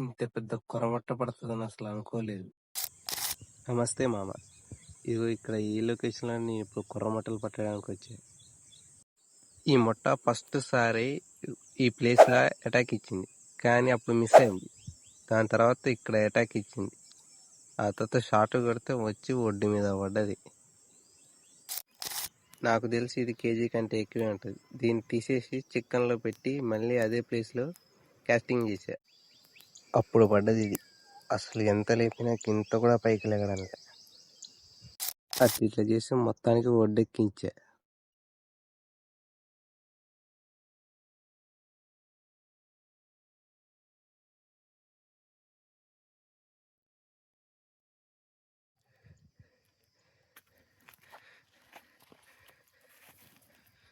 ఇంత పెద్ద కొరమట్ట పడుతుందని అసలు అనుకోలేదు. నమస్తే మామ. ఇగో ఇక్కడ ఈ లొకేషన్లో నేను ఇప్పుడు కొర్రమట్టలు పట్టడానికి వచ్చా. ఈ మొట్ట ఫస్ట్ సారి ఈ ప్లేస్లో అటాక్ ఇచ్చింది, కానీ అప్పుడు మిస్ అయింది. దాని తర్వాత ఇక్కడ అటాక్ ఇచ్చింది. ఆ తర్వాత షార్ట్ కొడితే వచ్చి ఒడ్డు మీద పడ్డది. నాకు తెలిసి ఇది కేజీ కంటే ఎక్కువే ఉంటుంది. దీన్ని తీసేసి చికెన్లో పెట్టి మళ్ళీ అదే ప్లేస్లో కాస్టింగ్ చేశా. అప్పుడు పడ్డది ఇది. అసలు ఎంత లేపినా ఇంత కూడా పైకి లేగడం లే. అట్లా ఇట్లా చేసి మొత్తానికి ఒడ్డెక్కించా.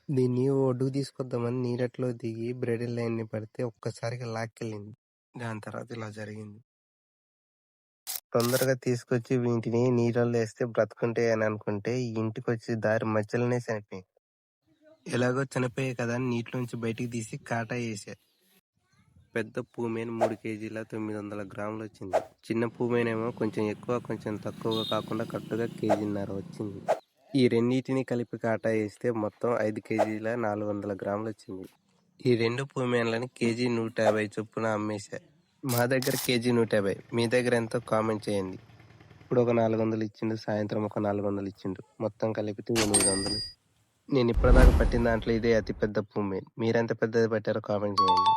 దీన్ని ఒడ్డుకు తీసుకొద్దామని నీరట్లో దిగి బ్రెడ్ లైన్ని పడితే ఒక్కసారిగా లాక్కెళ్ళింది. దాని తర్వాత ఇలా జరిగింది. తొందరగా తీసుకొచ్చి వీటిని నీళ్ళల్లో వేస్తే బ్రతుకుంటాయి అని అనుకుంటే ఈ ఇంటికి వచ్చి దారి మధ్యలోనే చనిపోయాయి. ఎలాగో చనిపోయాయి కదా అని నీటిలోంచి బయటికి తీసి కాటా వేసా. పెద్ద పూమేన్ 3 కేజీల 900 గ్రాములు వచ్చింది. చిన్న పూమేనేమో కొంచెం ఎక్కువ కొంచెం తక్కువగా కాకుండా కరెక్ట్గా 1.5 కేజీ వచ్చింది. ఈ రెండింటిని కలిపి కాటా వేస్తే మొత్తం 5 కేజీల 400 గ్రాములు వచ్చింది. ఈ 2 పూమేన్లని కేజీ 150 చొప్పున అమ్మేశా. మా దగ్గర కేజీ 150, మీ దగ్గర ఎంతో కామెంట్ చేయండి. ఇప్పుడు ఒక 400 ఇచ్చిండు, సాయంత్రం ఒక 400 ఇచ్చిండు, మొత్తం కలిపితే 800. నేను ఇప్పటిదాకా పట్టిన దాంట్లో ఇదే అతి పెద్ద పూమేన్. మీరెంత పెద్దది పట్టారో కామెంట్ చేయండి.